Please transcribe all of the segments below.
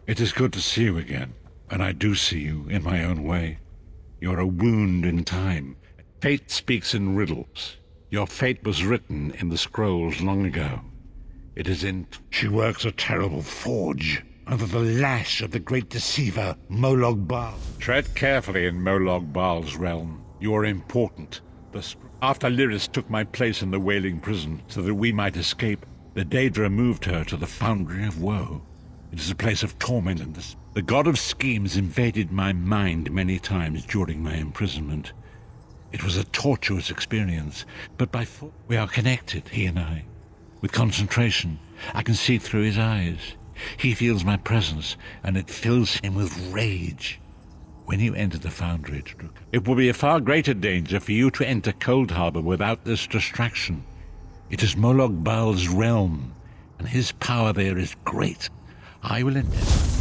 It is good to see you again, and I do see you in my own way. You're a wound in time. Fate speaks in riddles. Your fate was written in the scrolls long ago. It is in... She works a terrible forge under the lash of the great deceiver, Molog Baal. Tread carefully in Molog Baal's realm. You are important. After Lyris took my place in the Wailing Prison so that we might escape, the Daedra moved her to the Foundry of Woe. It is a place of torment and the god of schemes invaded my mind many times during my imprisonment. It was a tortuous experience, but we are connected, he and I. With concentration, I can see through his eyes. He feels my presence, and it fills him with rage. When you enter the Foundry, it will be a far greater danger for you to enter Cold Harbor without this distraction. It is Molog Baal's realm, and his power there is great. I will endeavor.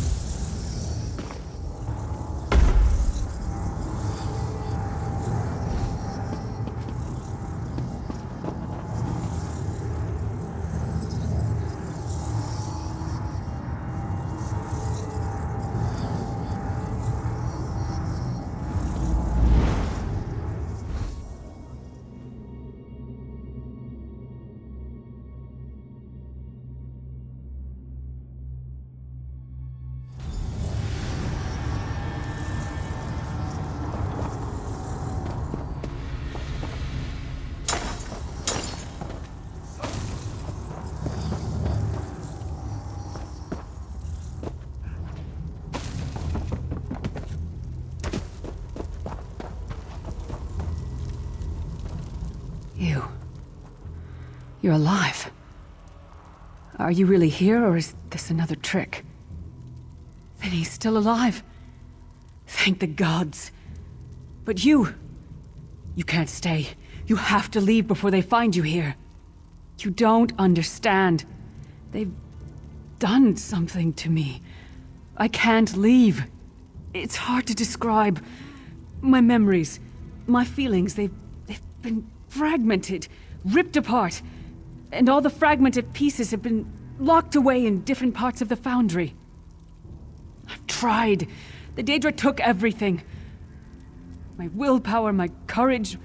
You're alive. Are you really here, or is this another trick? Then he's still alive. Thank the gods. But you can't stay. You have to leave before they find you here. You don't understand. They've done something to me. I can't leave. It's hard to describe. My memories, my feelings, they've been fragmented, ripped apart. And all the fragmented pieces have been locked away in different parts of the Foundry. I've tried. The Daedra took everything. My willpower, my courage,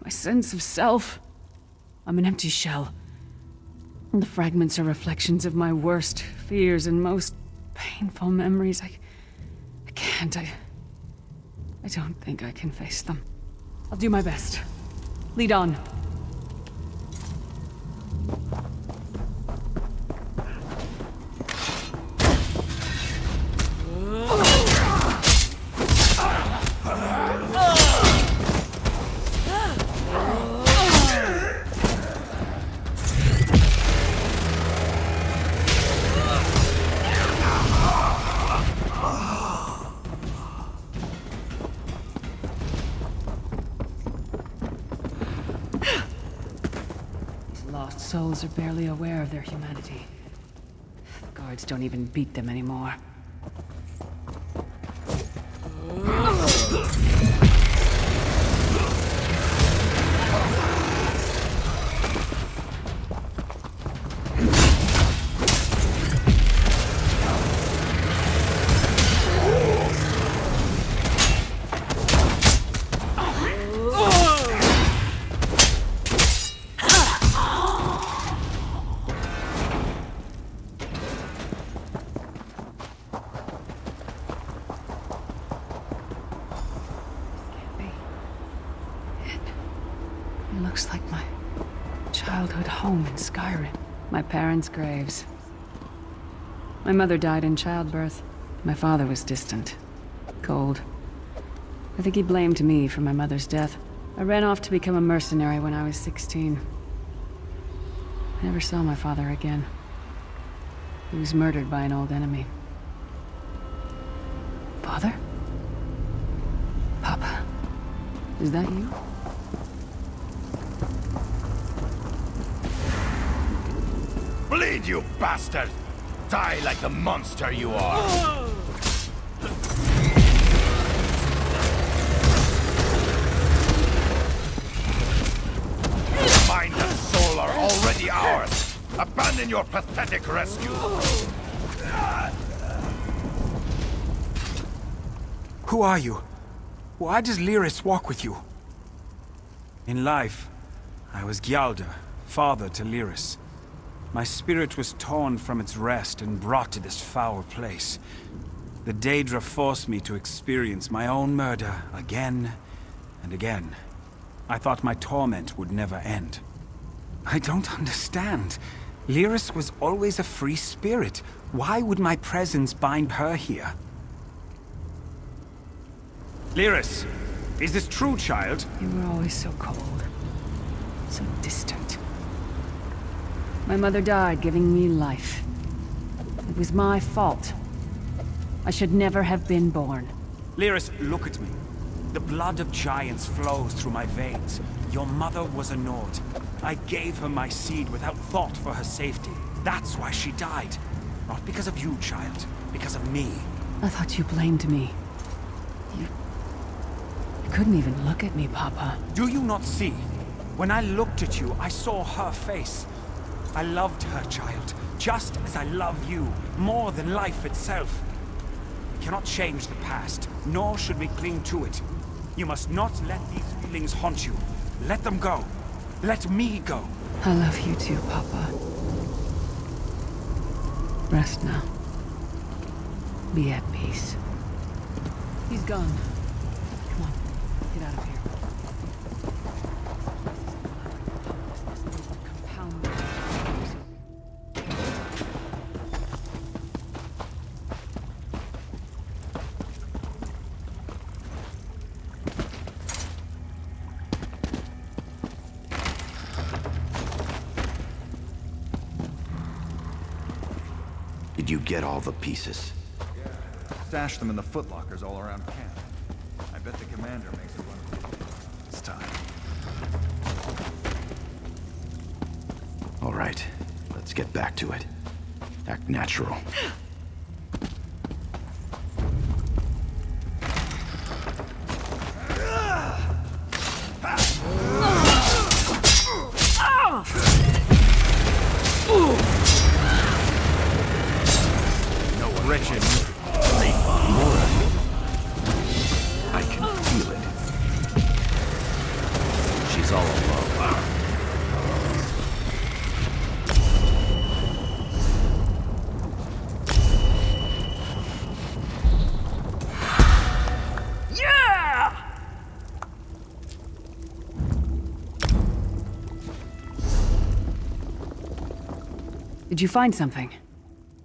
my sense of self. I'm an empty shell. And the fragments are reflections of my worst fears and most painful memories. I can't. I don't think I can face them. I'll do my best. Lead on. Souls are barely aware of their humanity. The guards don't even beat them anymore. Looks like my childhood home in Skyrim. My parents' graves. My mother died in childbirth. My father was distant. Cold. I think he blamed me for my mother's death. I ran off to become a mercenary when I was 16. I never saw my father again. He was murdered by an old enemy. Father? Papa? Is that you? Bleed, you bastard! Die like the monster you are! Mind and soul are already ours! Abandon your pathetic rescue! Who are you? Why does Lyris walk with you? In life, I was Gyalda, father to Lyris. My spirit was torn from its rest and brought to this foul place. The Daedra forced me to experience my own murder again and again. I thought my torment would never end. I don't understand. Lyris was always a free spirit. Why would my presence bind her here? Lyris, is this true, child? You were always so cold. So distant. My mother died giving me life. It was my fault. I should never have been born. Lyris, look at me. The blood of giants flows through my veins. Your mother was a Nord. I gave her my seed without thought for her safety. That's why she died. Not because of you, child. Because of me. I thought you blamed me. You couldn't even look at me, Papa. Do you not see? When I looked at you, I saw her face. I loved her, child. Just as I love you. More than life itself. We cannot change the past, nor should we cling to it. You must not let these feelings haunt you. Let them go. Let me go. I love you too, Papa. Rest now. Be at peace. He's gone. Come on, let's get out of here. Compound. Did you get all the pieces? Yeah. Stash them in the footlockers all around camp. I bet the commander makes it one of this time. All right, let's get back to it. Act natural. Wretched. I can feel it. She's all alone. Did you find something?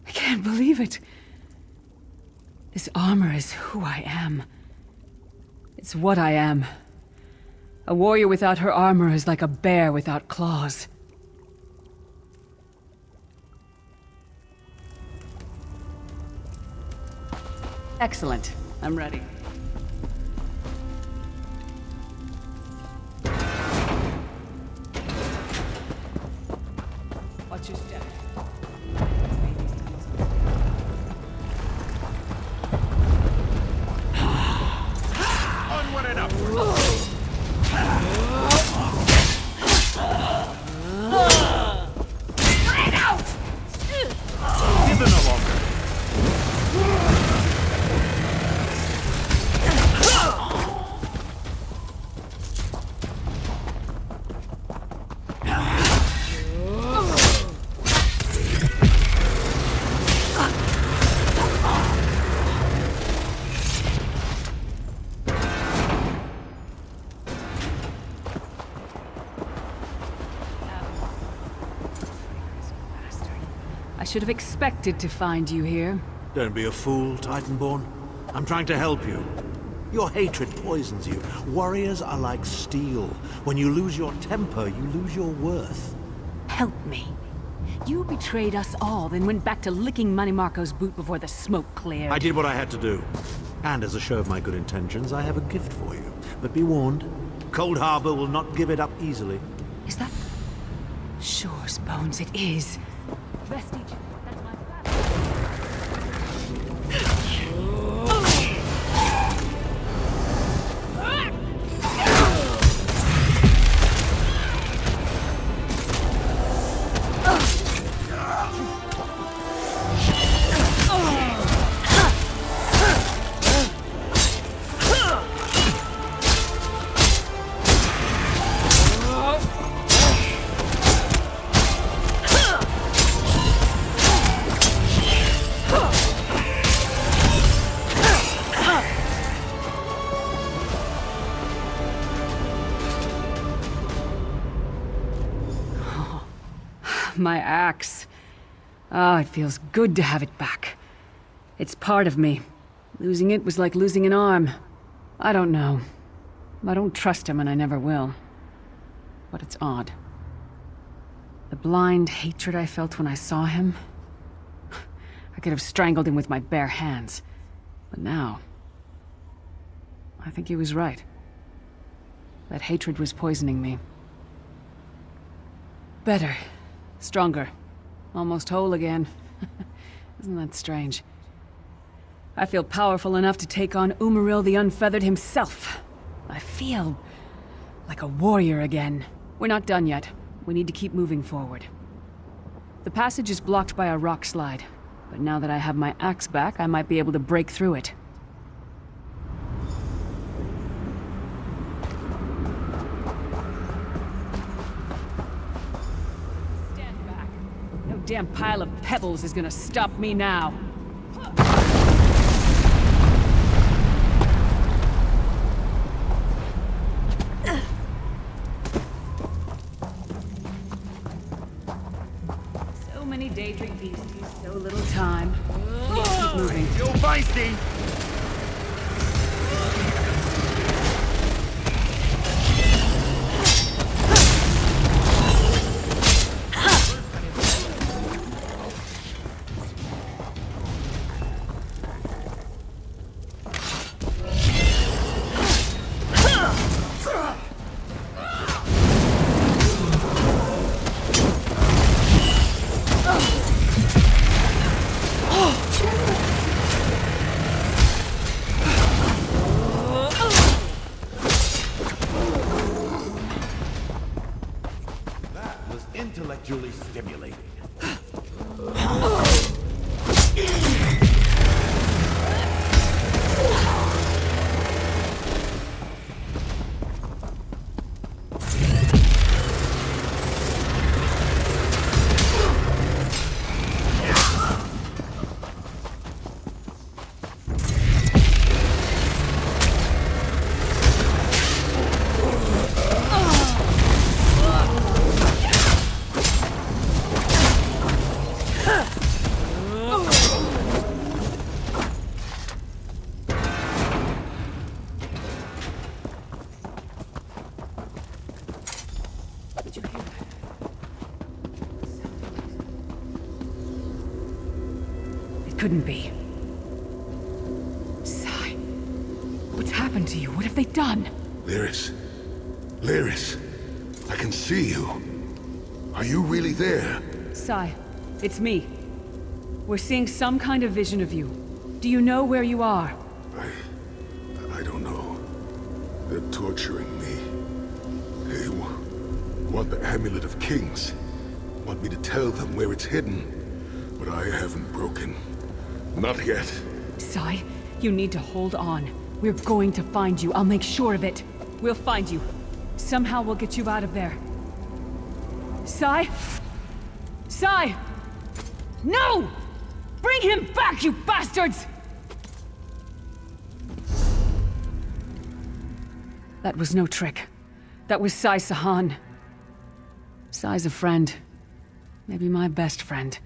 I can't believe it. This armor is who I am. It's what I am. A warrior without her armor is like a bear without claws. Excellent. I'm ready. Watch your step. Onward and upward. Hither no longer. I should have expected to find you here. Don't be a fool, Titanborn. I'm trying to help you. Your hatred poisons you. Warriors are like steel. When you lose your temper, you lose your worth. Help me. You betrayed us all, then went back to licking Manny Marco's boot before the smoke cleared. I did what I had to do. And as a show of my good intentions, I have a gift for you. But be warned, Cold Harbor will not give it up easily. Is that... Shore's bones, it is. Vestige, that's my father. My axe. Ah, it feels good to have it back. It's part of me. Losing it was like losing an arm. I don't know. I don't trust him and I never will. But it's odd. The blind hatred I felt when I saw him... I could have strangled him with my bare hands. But now... I think he was right. That hatred was poisoning me. Better. Stronger. Almost whole again. Isn't that strange? I feel powerful enough to take on Umaril the Unfeathered himself. I feel... like a warrior again. We're not done yet. We need to keep moving forward. The passage is blocked by a rock slide, but now that I have my axe back, I might be able to break through it. Stand back. No damn pile of pebbles is gonna stop me now. Many daydream beasts, so little time. Keep moving. You feisty! Intellectually stimulating. Couldn't be. Sai, what's happened to you? What have they done? Lyris. Lyris. I can see you. Are you really there? Sai, it's me. We're seeing some kind of vision of you. Do you know where you are? I don't know. They're torturing me. They want the Amulet of Kings. Want me to tell them where it's hidden. But I haven't broken. Not yet. Sai, you need to hold on. We're going to find you. I'll make sure of it. We'll find you. Somehow we'll get you out of there. Sai? Sai! No! Bring him back, you bastards! That was no trick. That was Sai Sahan. Sai's a friend. Maybe my best friend.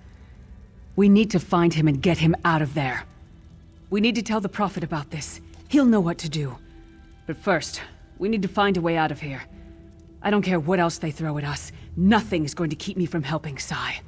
We need to find him and get him out of there. We need to tell the Prophet about this. He'll know what to do. But first, we need to find a way out of here. I don't care what else they throw at us. Nothing's going to keep me from helping Sai.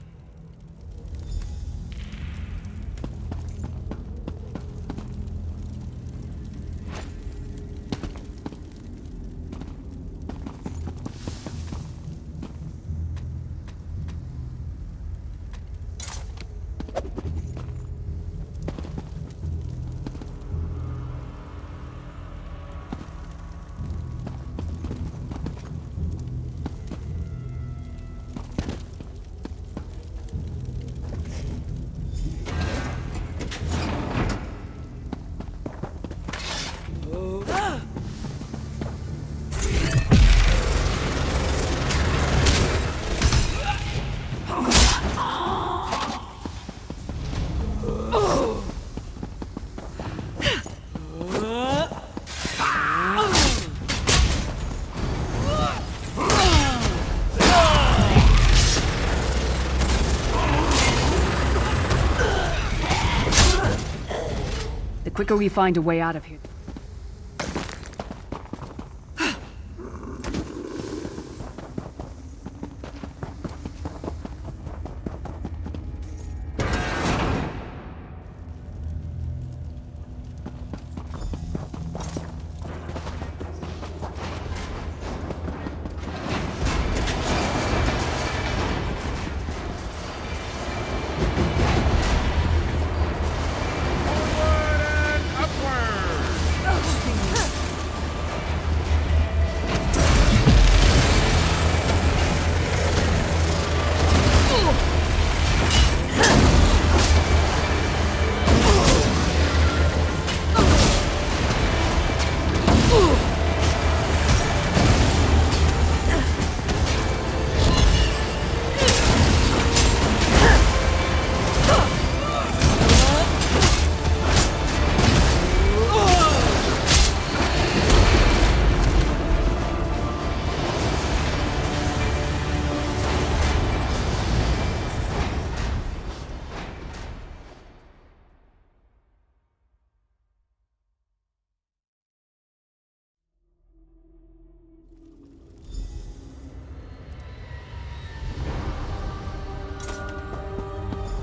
quicker we find a way out of here.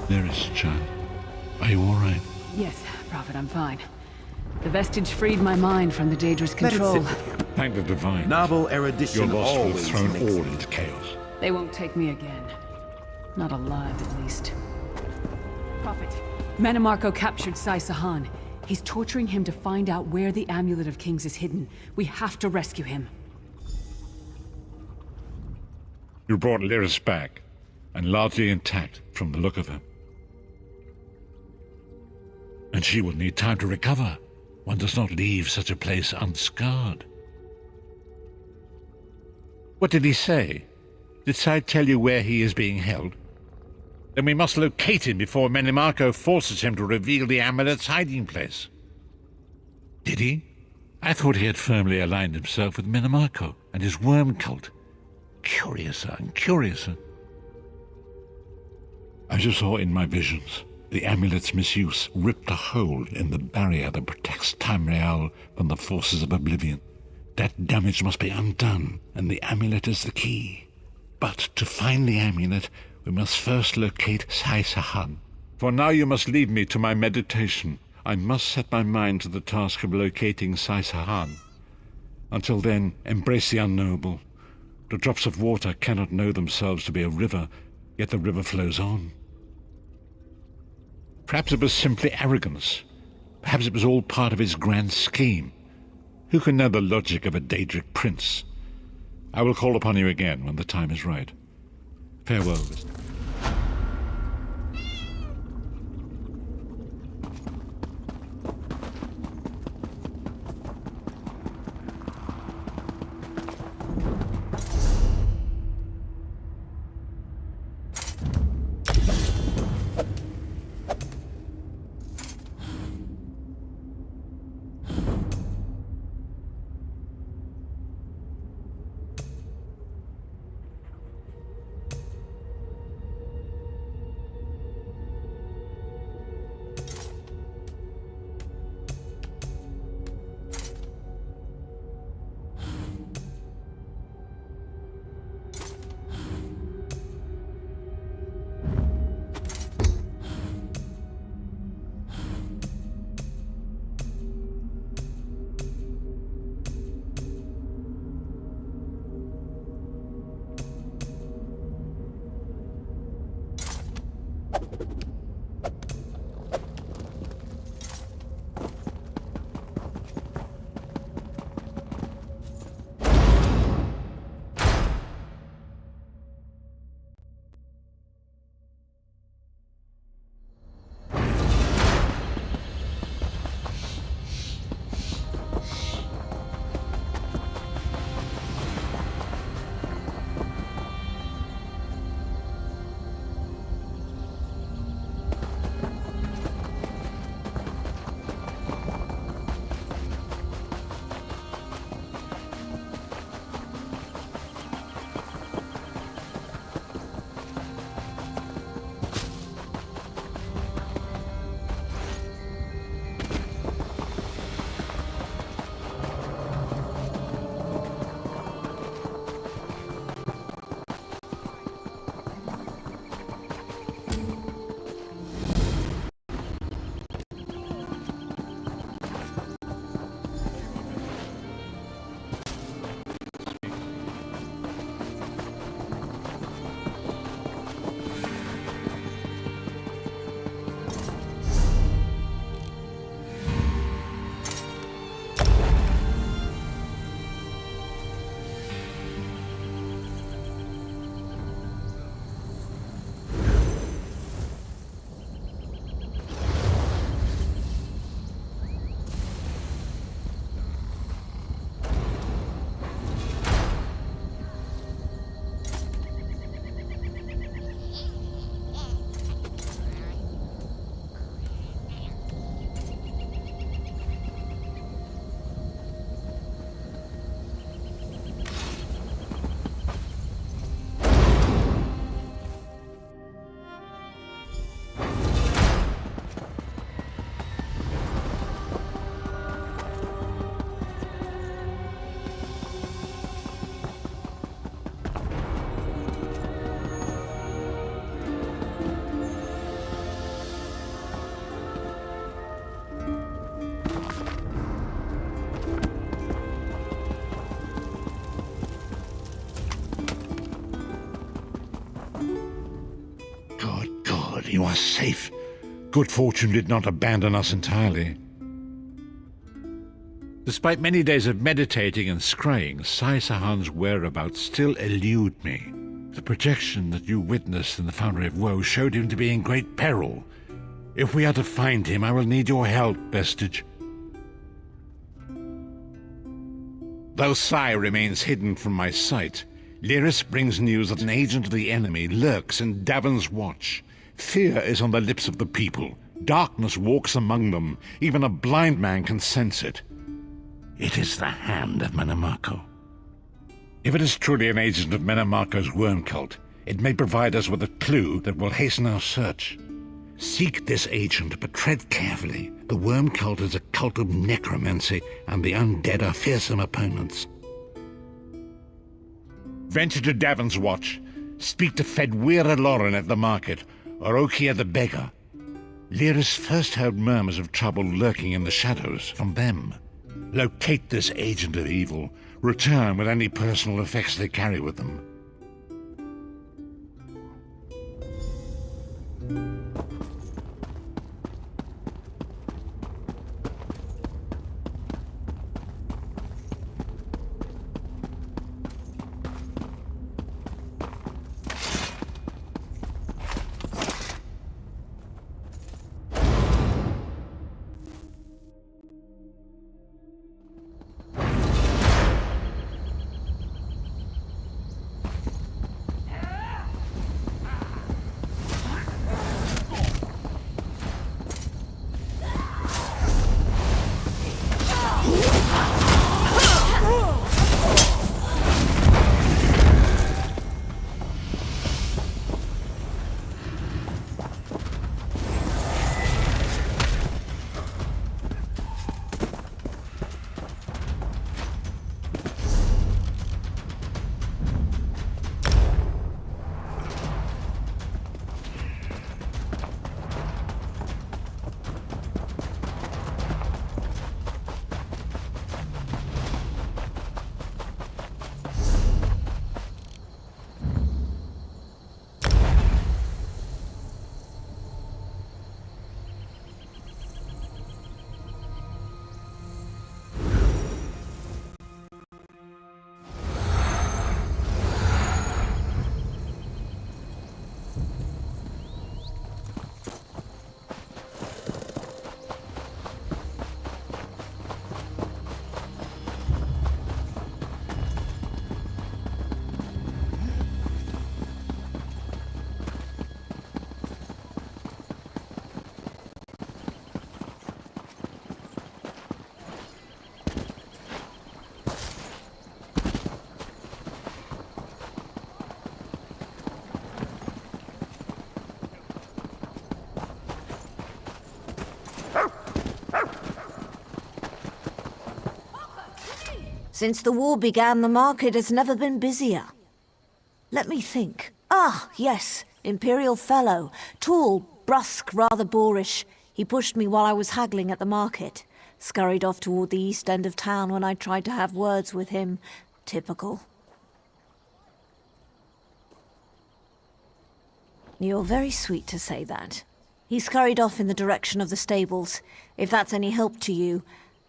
Lyris, child. Are you all right? Yes, Prophet, I'm fine. The vestige freed my mind from the dangerous Let it control. sit with him. Thank the divine. Novel Your erudition loss will have always thrown makes all me- into chaos. They won't take me again. Not alive, at least. Prophet, Manamarco captured Sai Sahan. He's torturing him to find out where the Amulet of Kings is hidden. We have to rescue him. You brought Lyris back, and largely intact from the look of her. And she will need time to recover. One does not leave such a place unscarred. What did he say? Did Sai tell you where he is being held? Then we must locate him before Menimarco forces him to reveal the amulet's hiding place. Did he? I thought he had firmly aligned himself with Menimarco and his worm cult. Curiouser and curiouser. As you saw in my visions, the amulet's misuse ripped a hole in the barrier that protects Tamriel from the forces of oblivion. That damage must be undone, and the amulet is the key. But to find the amulet, we must first locate Sai Sahan. For now you must leave me to my meditation. I must set my mind to the task of locating Sai Sahan. Until then, embrace the unknowable. The drops of water cannot know themselves to be a river, yet the river flows on. Perhaps it was simply arrogance. Perhaps it was all part of his grand scheme. Who can know the logic of a Daedric prince? I will call upon you again when the time is right. Farewell, Lister. You are safe. Good fortune did not abandon us entirely. Despite many days of meditating and scrying, Sai Sahan's whereabouts still elude me. The projection that you witnessed in the Foundry of Woe showed him to be in great peril. If we are to find him, I will need your help, Vestige. Though Sai remains hidden from my sight, Lyris brings news that an agent of the enemy lurks in Davon's Watch. Fear is on the lips of the people. Darkness walks among them. Even a blind man can sense it. It is the hand of Manamako. If it is truly an agent of Manamako's worm cult, it may provide us with a clue that will hasten our search. Seek this agent, but tread carefully. The worm cult is a cult of necromancy, and the undead are fearsome opponents. Venture to Davon's Watch. Speak to Fedwira Lauren at the market, or Okia the beggar. Lyris first heard murmurs of trouble lurking in the shadows from them. Locate this agent of evil. Return with any personal effects they carry with them. Since the war began, the market has never been busier. Let me think. Ah, yes, Imperial Fellow. Tall, brusque, rather boorish. He pushed me while I was haggling at the market. Scurried off toward the east end of town when I tried to have words with him. Typical. You're very sweet to say that. He scurried off in the direction of the stables, if that's any help to you.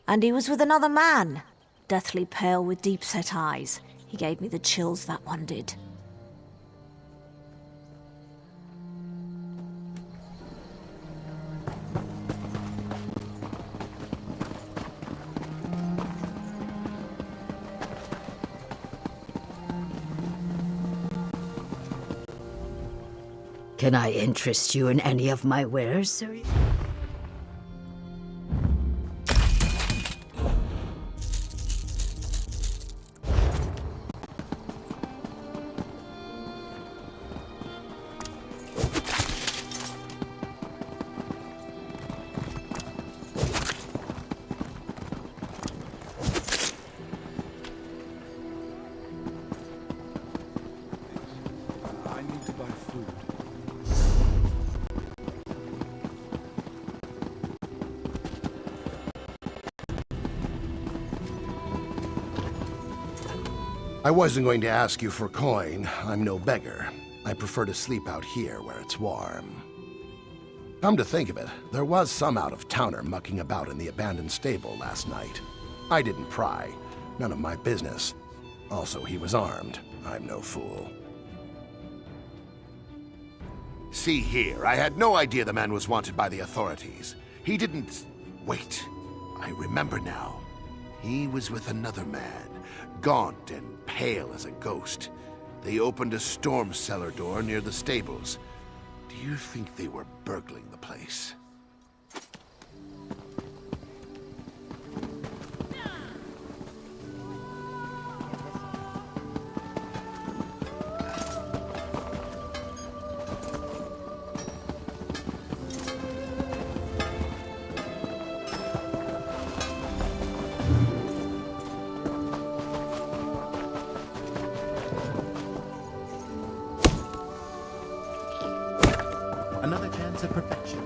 And he was with another man. Deathly pale with deep-set eyes. He gave me the chills, that one did. Can I interest you in any of my wares, sir? I wasn't going to ask you for coin. I'm no beggar. I prefer to sleep out here where it's warm. Come to think of it, there was some out-of-towner mucking about in the abandoned stable last night. I didn't pry. None of my business. Also, he was armed. I'm no fool. See here, I had no idea the man was wanted by the authorities. He didn't... Wait. I remember now. He was with another man, gaunt and pale as a ghost. They opened a storm cellar door near the stables. Do you think they were burgling the place? Another chance at perfection.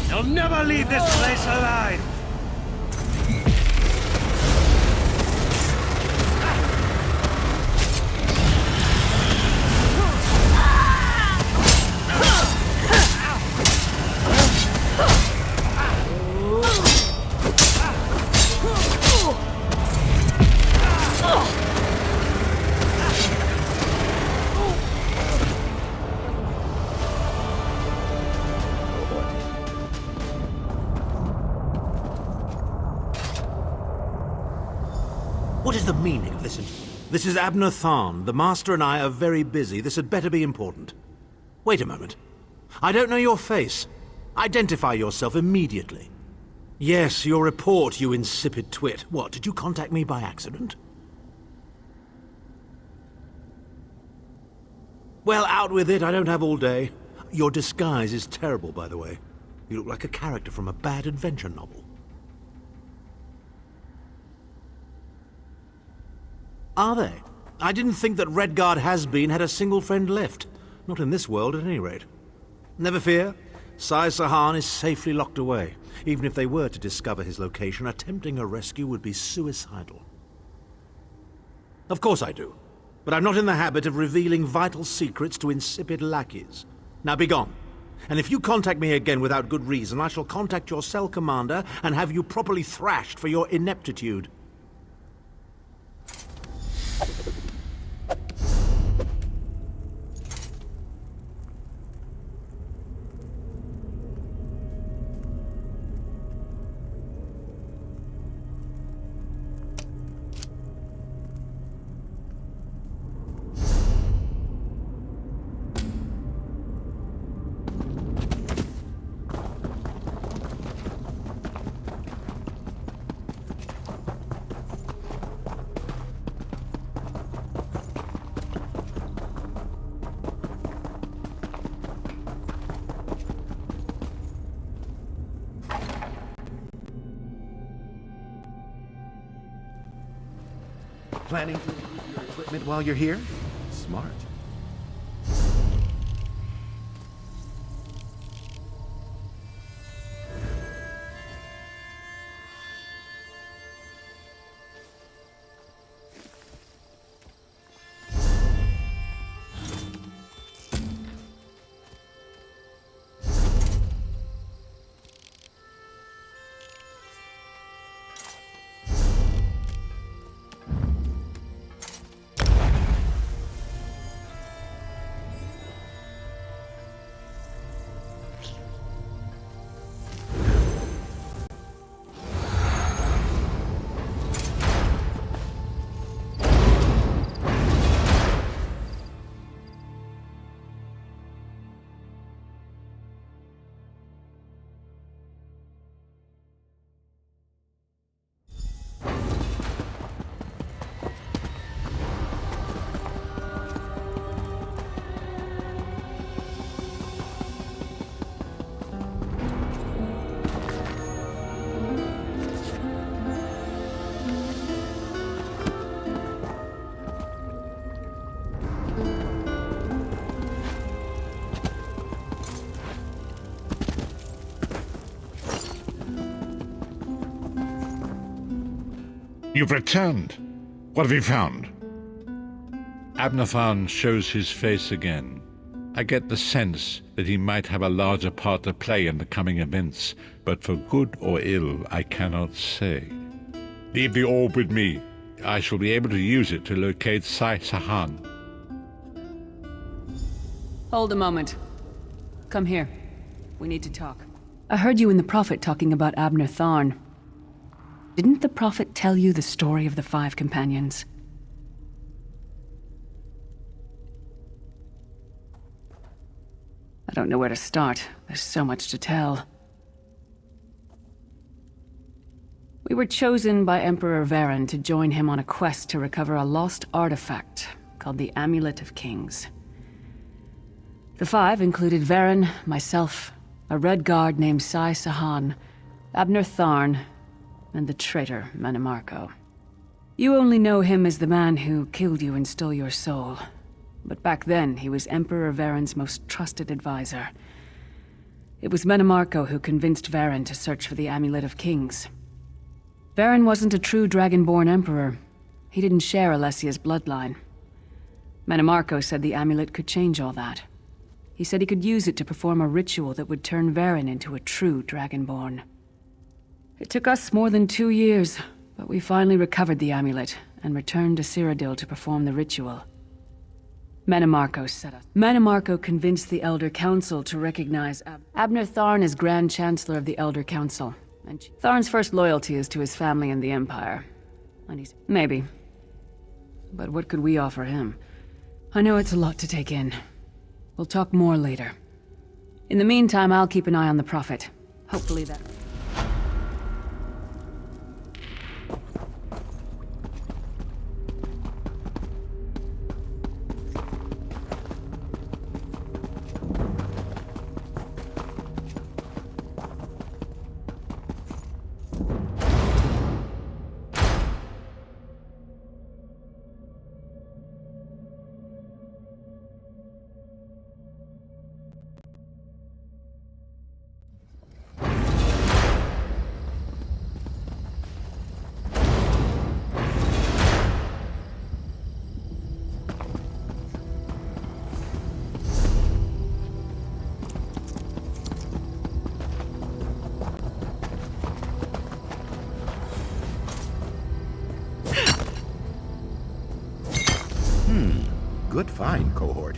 You'll never leave this place alive! What is the meaning of this? This is Abner Tharn. The Master and I are very busy. This had better be important. Wait a moment. I don't know your face. Identify yourself immediately. Yes, your report, you insipid twit. What, did you contact me by accident? Well, out with it. I don't have all day. Your disguise is terrible, by the way. You look like a character from a bad adventure novel. Are they? I didn't think that Redguard has-been had a single friend left. Not in this world, at any rate. Never fear. Sai Sahan is safely locked away. Even if they were to discover his location, attempting a rescue would be suicidal. Of course I do. But I'm not in the habit of revealing vital secrets to insipid lackeys. Now be gone. And if you contact me again without good reason, I shall contact your cell commander and have you properly thrashed for your ineptitude. Planning to use your equipment while you're here? Smart. You've returned. What have you found? Abnathan shows his face again. I get the sense that he might have a larger part to play in the coming events, but for good or ill, I cannot say. Leave the orb with me. I shall be able to use it to locate Sai Sahan. Hold a moment. Come here. We need to talk. I heard you and the Prophet talking about Abner Tharn. Didn't the Prophet tell you the story of the 5 companions? I don't know where to start. There's so much to tell. We were chosen by Emperor Varen to join him on a quest to recover a lost artifact called the Amulet of Kings. The 5 included Varen, myself, a Red Guard named Sai Sahan, Abner Tharn, and the traitor Manimarco. You only know him as the man who killed you and stole your soul. But back then, he was Emperor Varen's most trusted advisor. It was Manimarco who convinced Varen to search for the Amulet of Kings. Varen wasn't a true Dragonborn Emperor. He didn't share Alessia's bloodline. Manimarco said the amulet could change all that. He said he could use it to perform a ritual that would turn Varen into a true Dragonborn. It took us more than 2 years, but we finally recovered the amulet and returned to Cyrodiil to perform the ritual. Manimarco convinced the Elder Council to recognize Abner Tharn as Grand Chancellor of the Elder Council. And Tharn's first loyalty is to his family and the Empire. And he's... Maybe. But what could we offer him? I know it's a lot to take in. We'll talk more later. In the meantime, I'll keep an eye on the Prophet. Hopefully that... Good find, cohort.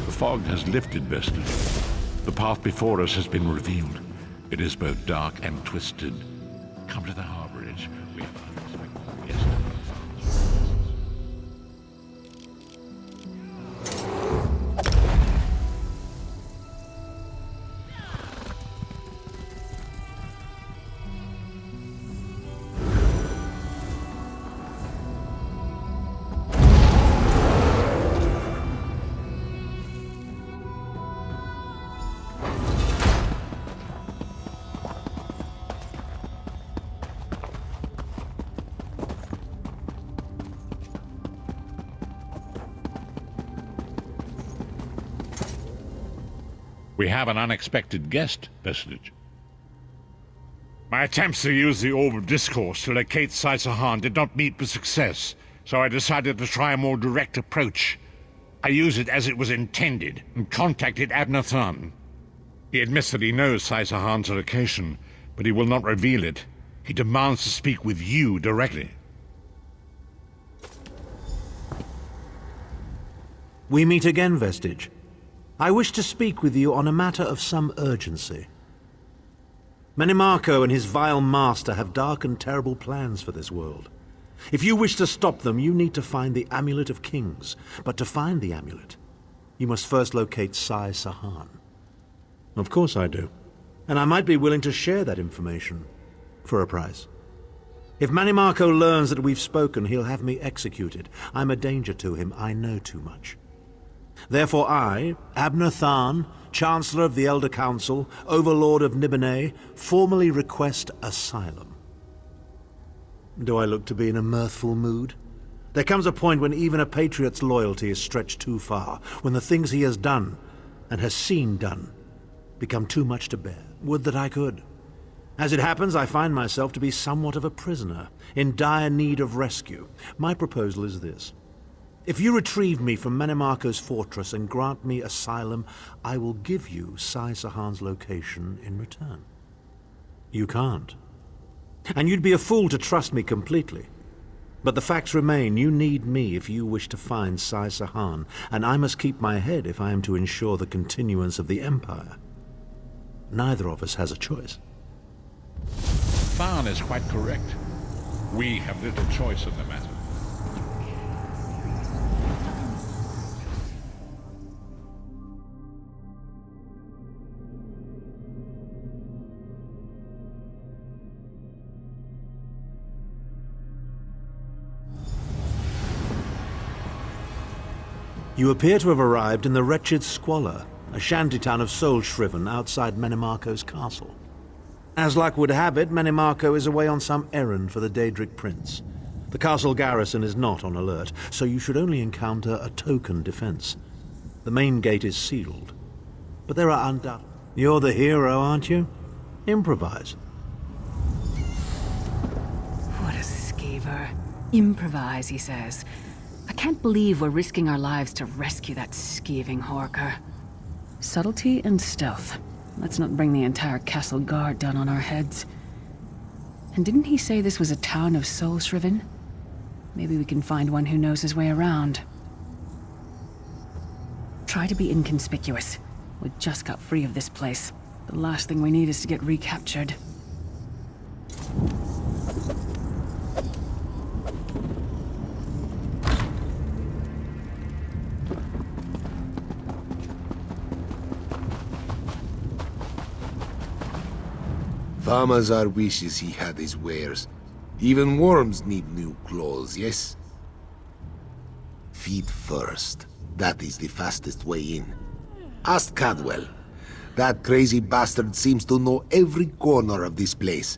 The fog has lifted, Vestige. The path before us has been revealed. It is both dark and twisted. Come to the harborage. We have unexpected guests. We have an unexpected guest, Vestige. My attempts to use the Orb of Discourse to locate Sai Sahan did not meet with success, so I decided to try a more direct approach. I used it as it was intended, and contacted Abner Tharn. He admits that he knows Sai Sahan's location, but he will not reveal it. He demands to speak with you directly. We meet again, Vestige. I wish to speak with you on a matter of some urgency. Manimarco and his vile master have dark and terrible plans for this world. If you wish to stop them, you need to find the Amulet of Kings. But to find the amulet, you must first locate Sai Sahan. Of course I do. And I might be willing to share that information for a price. If Manimarco learns that we've spoken, he'll have me executed. I'm a danger to him. I know too much. Therefore I, Abner Tharn, Chancellor of the Elder Council, Overlord of Nibene, formally request asylum. Do I look to be in a mirthful mood? There comes a point when even a patriot's loyalty is stretched too far, when the things he has done, and has seen done, become too much to bear. Would that I could. As it happens, I find myself to be somewhat of a prisoner, in dire need of rescue. My proposal is this. If you retrieve me from Manimarco's fortress and grant me asylum, I will give you Sai Sahan's location in return. You can't. And you'd be a fool to trust me completely. But the facts remain, you need me if you wish to find Sai Sahan, and I must keep my head if I am to ensure the continuance of the Empire. Neither of us has a choice. Tharn is quite correct. We have little choice in the matter. You appear to have arrived in the wretched Squalor, a shantytown of Soulshriven outside Manimarco's castle. As luck would have it, Manimarco is away on some errand for the Daedric Prince. The castle garrison is not on alert, so you should only encounter a token defense. The main gate is sealed, but there are undoubted... You're the hero, aren't you? Improvise. What a skeever. Improvise, he says. I can't believe we're risking our lives to rescue that skeeving Horker. Subtlety and stealth. Let's not bring the entire castle guard down on our heads. And didn't he say this was a town of Soulshriven? Maybe we can find one who knows his way around. Try to be inconspicuous. We just got free of this place. The last thing we need is to get recaptured. Farmazar wishes he had his wares. Even worms need new clothes, yes? Feet first. That is the fastest way in. Ask Cadwell. That crazy bastard seems to know every corner of this place.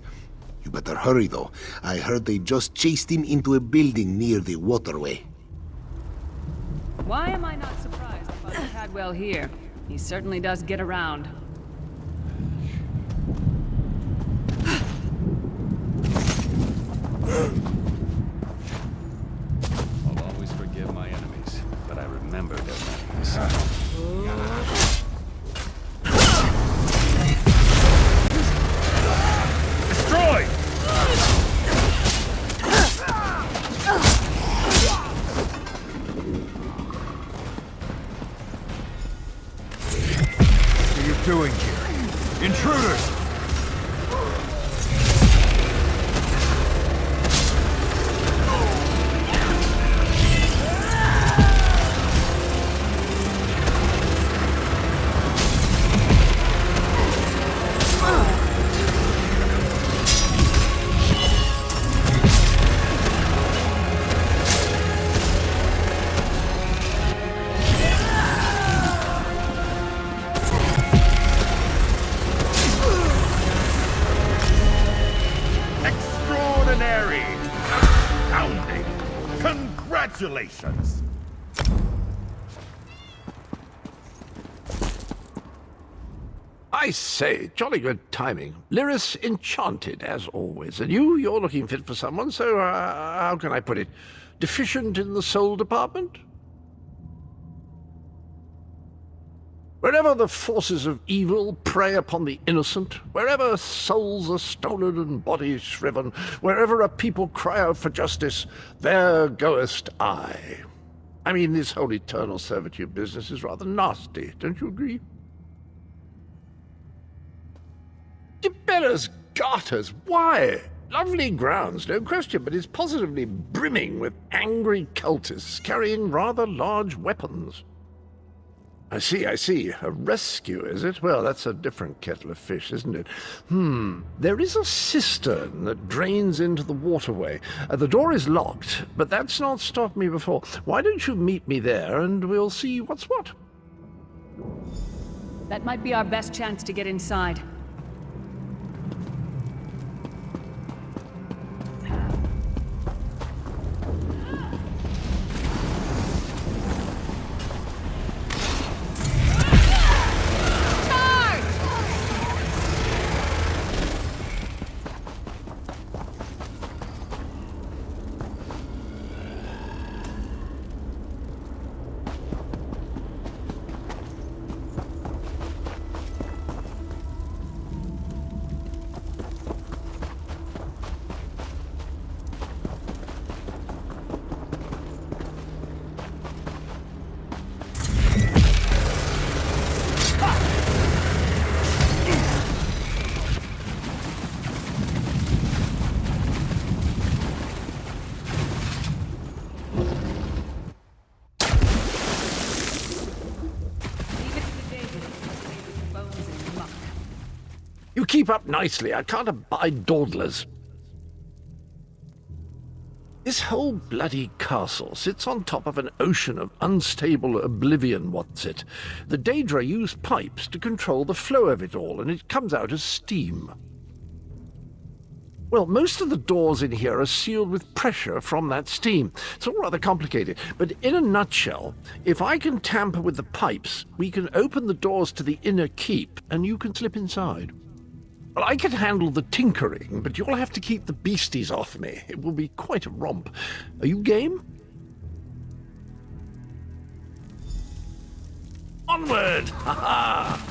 You better hurry, though. I heard they just chased him into a building near the waterway. Why am I not surprised about Cadwell here? He certainly does get around. I'll always forgive my enemies, but I remember their names. Destroy! What are you doing here? Intruders! Extraordinary! Astounding! Congratulations! I say, jolly good timing. Lyris enchanted, as always. And you're looking fit for someone, so, how can I put it? Deficient in the soul department? Wherever the forces of evil prey upon the innocent, wherever souls are stolen and bodies shriven, wherever a people cry out for justice, there goest I. I mean, this whole eternal servitude business is rather nasty, don't you agree? Tibella's garters, why? Lovely grounds, no question, but it's positively brimming with angry cultists carrying rather large weapons. I see. A rescue, is it? Well, that's a different kettle of fish, isn't it? There is a cistern that drains into the waterway. The door is locked, but that's not stopped me before. Why don't you meet me there, and we'll see what's what? That might be our best chance to get inside. You keep up nicely. I can't abide dawdlers. This whole bloody castle sits on top of an ocean of unstable oblivion, what's it? The Daedra use pipes to control the flow of it all, and it comes out as steam. Well, most of the doors in here are sealed with pressure from that steam. It's all rather complicated, but in a nutshell, if I can tamper with the pipes, we can open the doors to the inner keep, and you can slip inside. Well, I can handle the tinkering, but you'll have to keep the beasties off me. It will be quite a romp. Are you game? Onward! Ha ha!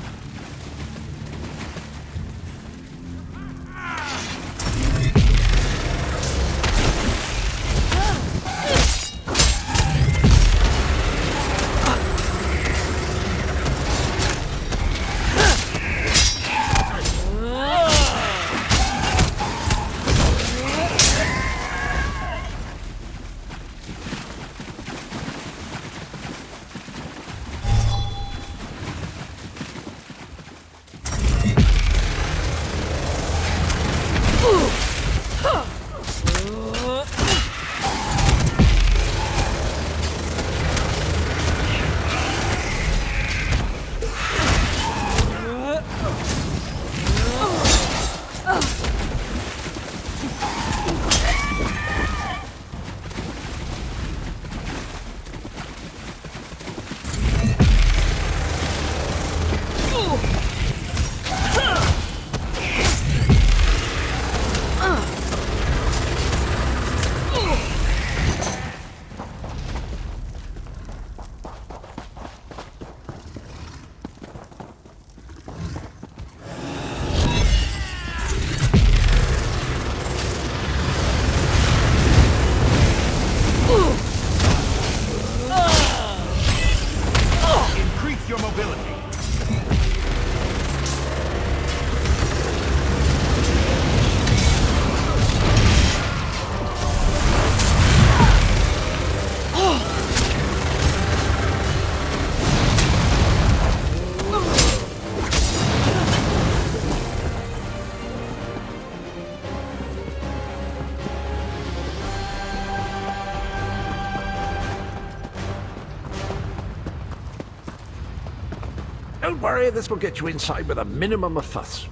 Don't worry, this will get you inside with a minimum of fuss.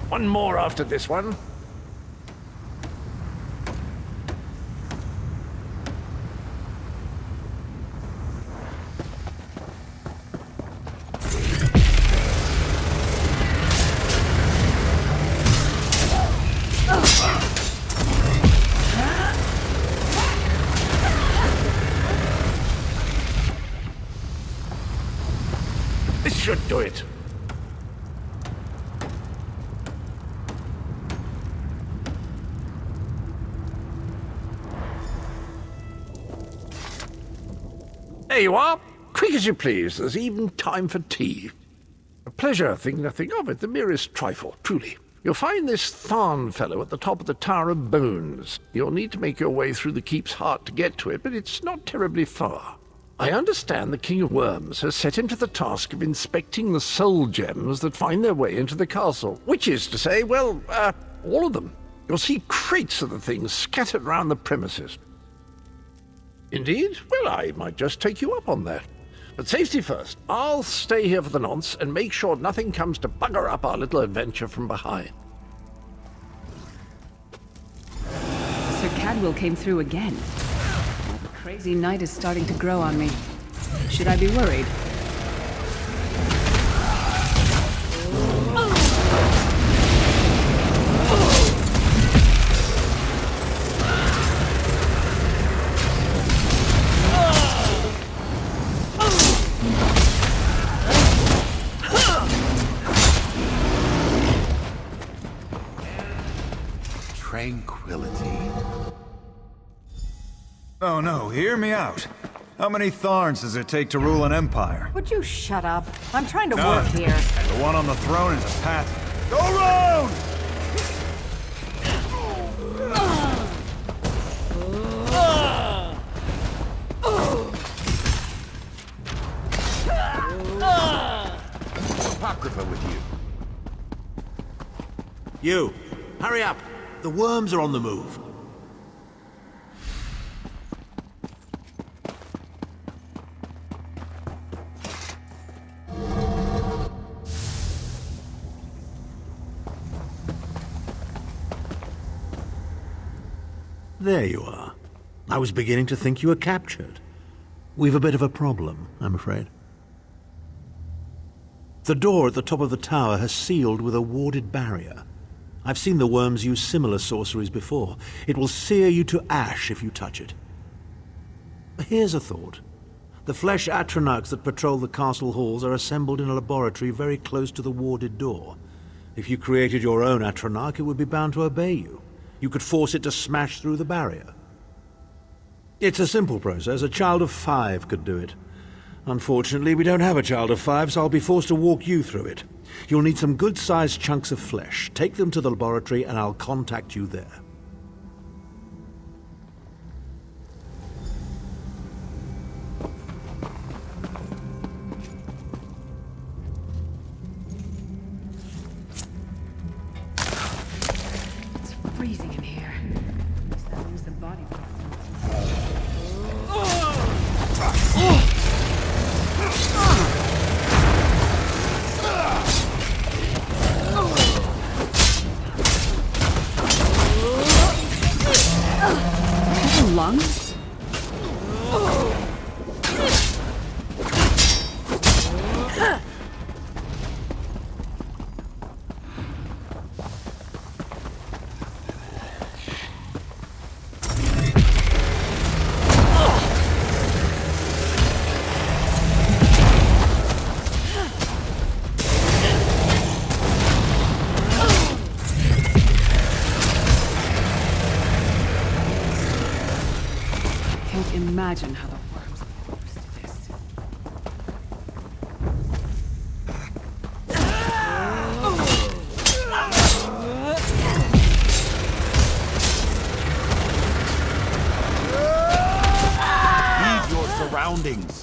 One more after this one. This should do it. There you are. Quick as you please. There's even time for tea. A pleasure, think nothing of it. The merest trifle, truly. You'll find this Tharn fellow at the top of the Tower of Bones. You'll need to make your way through the keep's heart to get to it, but it's not terribly far. I understand the King of Worms has set him to the task of inspecting the soul gems that find their way into the castle. Which is to say, well, all of them. You'll see crates of the things scattered around the premises. Indeed? Well, I might just take you up on that. But safety first. I'll stay here for the nonce and make sure nothing comes to bugger up our little adventure from behind. Sir Cadwell came through again. The crazy night is starting to grow on me. Should I be worried? Tranquility. Oh no, hear me out. How many Tharns does it take to rule an empire? Would you shut up? I'm trying to None. work here. And the one on the throne is a path. Go round! Apocrypha with you. You, hurry up. The worms are on the move. There you are. I was beginning to think you were captured. We've a bit of a problem, I'm afraid. The door at the top of the tower has sealed with a warded barrier. I've seen the worms use similar sorceries before. It will sear you to ash if you touch it. Here's a thought. The flesh Atronachs that patrol the castle halls are assembled in a laboratory very close to the warded door. If you created your own Atronach, it would be bound to obey you. You could force it to smash through the barrier. It's a simple process. A child of 5 could do it. Unfortunately, we don't have a child of 5, so I'll be forced to walk you through it. You'll need some good-sized chunks of flesh. Take them to the laboratory and I'll contact you there. It's freezing in here. Must have used the body parts. Lungs? Imagine how the worms are used to this. Read your surroundings.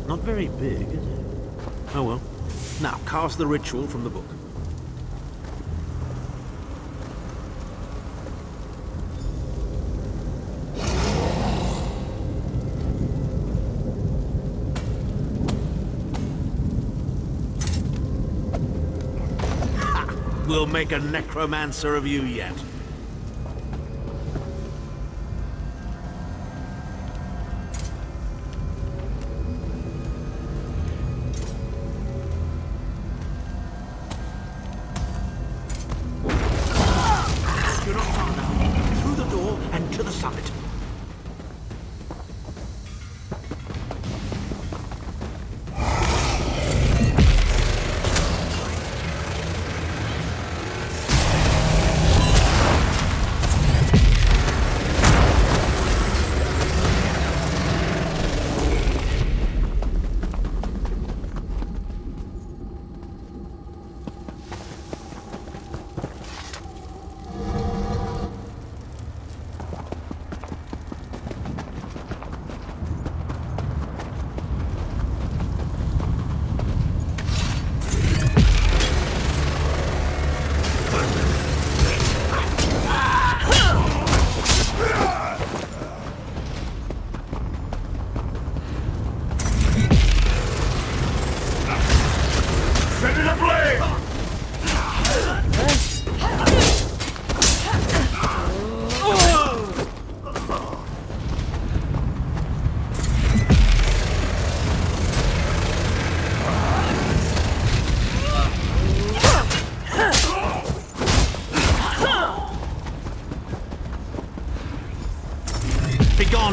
Not very big, is it? Oh well. Now, cast the ritual from the book. Ha! We'll make a necromancer of you yet.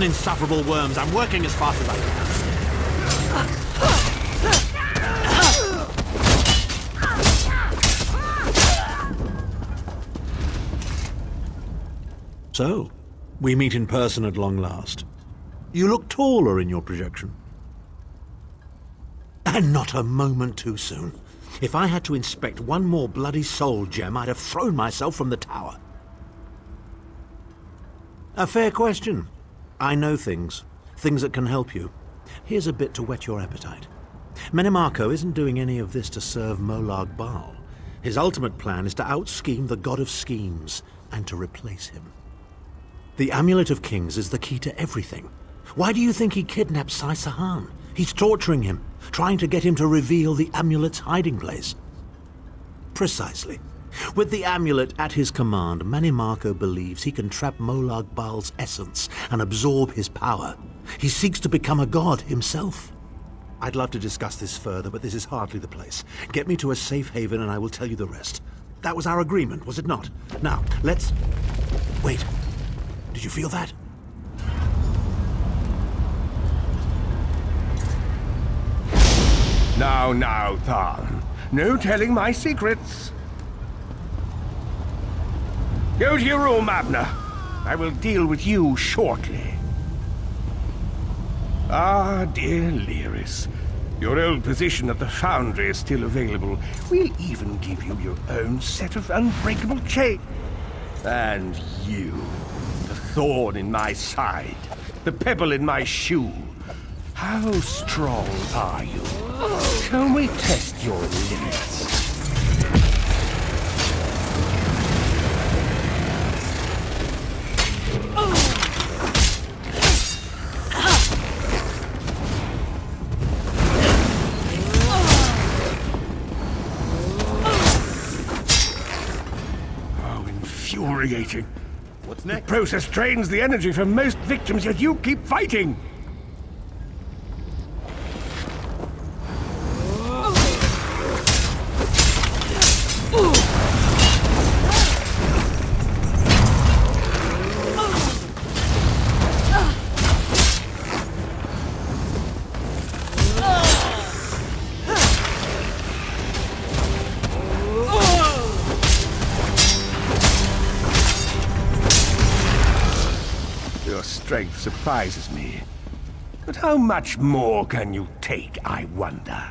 insufferable worms. I'm working as fast as I can. So, we meet in person at long last. You look taller in your projection. And not a moment too soon. If I had to inspect one more bloody soul gem, I'd have thrown myself from the tower. A fair question. I know things that can help you. Here's a bit to whet your appetite. Menimarco isn't doing any of this to serve Molag Bal. His ultimate plan is to out-scheme the god of schemes and to replace him. The Amulet of Kings is the key to everything. Why do you think he kidnapped Sai Sahan? He's torturing him, trying to get him to reveal the amulet's hiding place. Precisely. With the amulet at his command, Menimarco believes he can trap Molag Bal's essence and absorb his power. He seeks to become a god himself. I'd love to discuss this further, but this is hardly the place. Get me to a safe haven and I will tell you the rest. That was our agreement, was it not? Now, let's... Wait. Did you feel that? Now, Tharn. No telling my secrets. Go to your room, Abner. I will deal with you shortly. Ah, dear Lyris. Your old position at the Foundry is still available. We'll even give you your own set of unbreakable chains. And you, the thorn in my side, the pebble in my shoe. How strong are you? Shall we test your limits? Oh, infuriating. What's next? The process drains the energy from most victims, yet you keep fighting! Your strength surprises me. But how much more can you take, I wonder?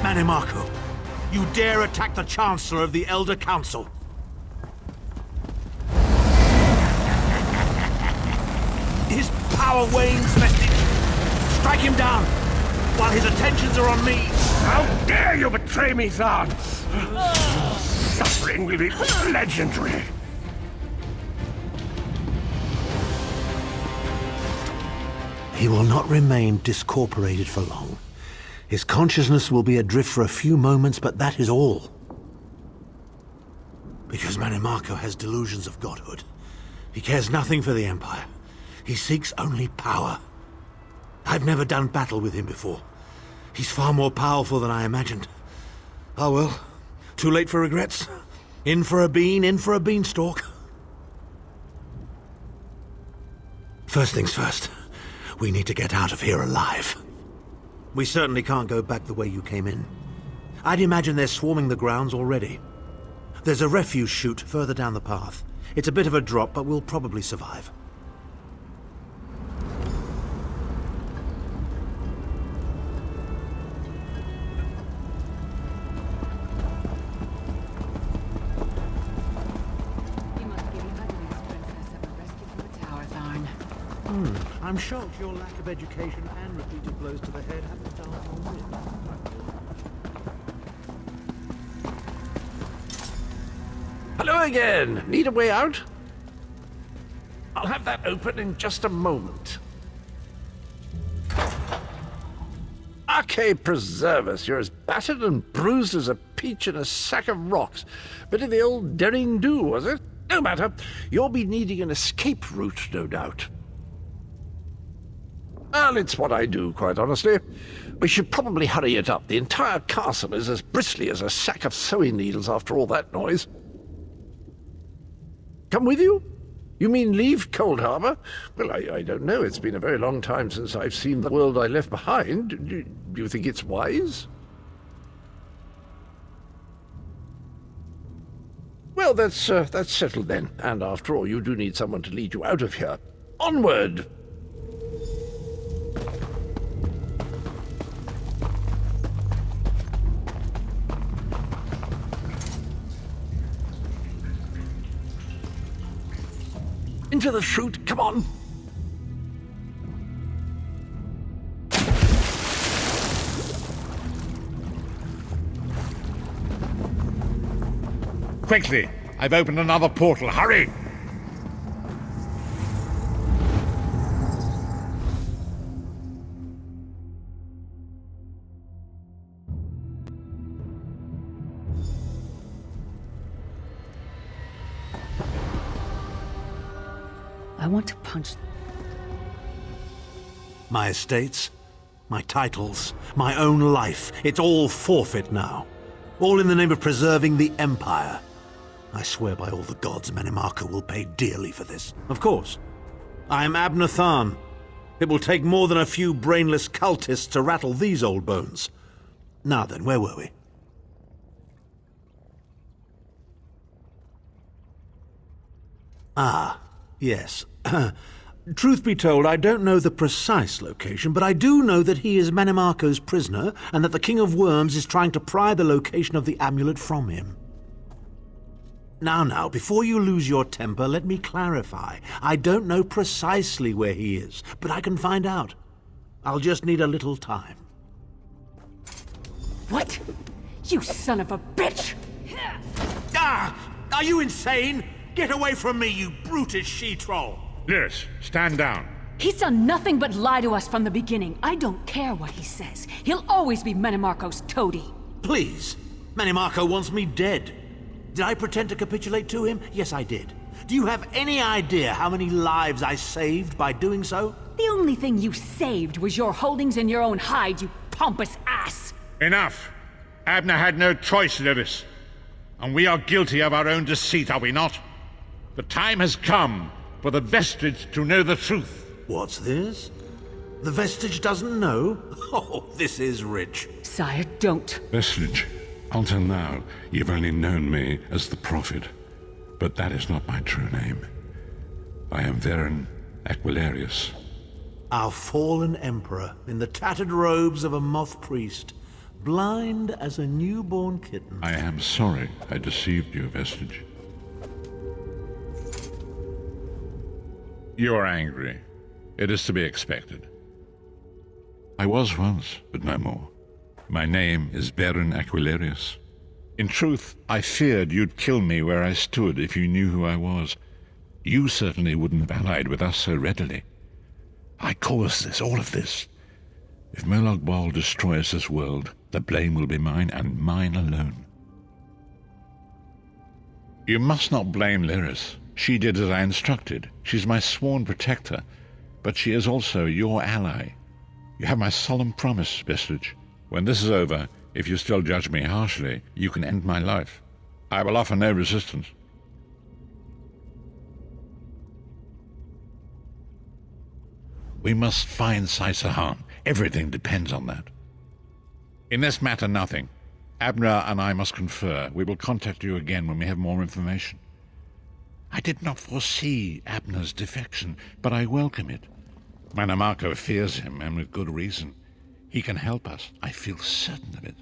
Menimarco, you dare attack the Chancellor of the Elder Council? His power wanes, Vestige. Strike him down, while his attentions are on me. How dare you betray me, Zard! Suffering will be legendary. He will not remain discorporated for long. His consciousness will be adrift for a few moments, but that is all. Because Menimarco has delusions of godhood. He cares nothing for the Empire. He seeks only power. I've never done battle with him before. He's far more powerful than I imagined. Oh well, too late for regrets. In for a bean, in for a beanstalk. First things first, we need to get out of here alive. We certainly can't go back the way you came in. I'd imagine they're swarming the grounds already. There's a refuse chute further down the path. It's a bit of a drop, but we'll probably survive. I'm shocked your lack of education and repeated blows to the head haven't dulled your wit. Hello again! Need a way out? I'll have that open in just a moment. Arcade preserve us, you're as battered and bruised as a peach in a sack of rocks. Bit of the old derring-do, was it? No matter. You'll be needing an escape route, no doubt. Well, it's what I do, quite honestly. We should probably hurry it up. The entire castle is as bristly as a sack of sewing needles after all that noise. Come with you? You mean leave Cold Harbor? Well, I don't know. It's been a very long time since I've seen the world I left behind. Do you think it's wise? Well, that's settled then. And after all, you do need someone to lead you out of here. Onward! Into the chute, come on! Quickly! I've opened another portal. Hurry! I want to punch... My estates, my titles, my own life, it's all forfeit now. All in the name of preserving the Empire. I swear by all the gods Manimarco will pay dearly for this. Of course. I am Abner Tharn. It will take more than a few brainless cultists to rattle these old bones. Now then, where were we? Ah, yes. Truth be told, I don't know the precise location, but I do know that he is Manimarco's prisoner, and that the King of Worms is trying to pry the location of the amulet from him. Now, before you lose your temper, let me clarify. I don't know precisely where he is, but I can find out. I'll just need a little time. What? You son of a bitch! Ah! Are you insane? Get away from me, you brutish she-troll! Lyris, stand down. He's done nothing but lie to us from the beginning. I don't care what he says. He'll always be Manimarco's toady. Please. Manimarco wants me dead. Did I pretend to capitulate to him? Yes, I did. Do you have any idea how many lives I saved by doing so? The only thing you saved was your holdings in your own hide, you pompous ass! Enough! Abner had no choice, Lyris. And we are guilty of our own deceit, are we not? The time has come for the Vestige to know the truth. What's this? The Vestige doesn't know? Oh, this is rich. Sire, don't. Vestige, until now, you've only known me as the Prophet. But that is not my true name. I am Veren Aquilarius. Our fallen emperor, in the tattered robes of a moth priest, blind as a newborn kitten. I am sorry I deceived you, Vestige. You are angry. It is to be expected. I was once, but no more. My name is Veren Aquilarius. In truth, I feared you'd kill me where I stood if you knew who I was. You certainly wouldn't have allied with us so readily. I caused this, all of this. If Molag Bal destroys this world, the blame will be mine, and mine alone. You must not blame Lyris. She did as I instructed. She's my sworn protector, but she is also your ally. You have my solemn promise, Vestige. When this is over, if you still judge me harshly, you can end my life. I will offer no resistance. We must find Sahan. Everything depends on that. In this matter, nothing. Abner and I must confer. We will contact you again when we have more information. I did not foresee Abner's defection, but I welcome it. Manimarco fears him, and with good reason. He can help us. I feel certain of it.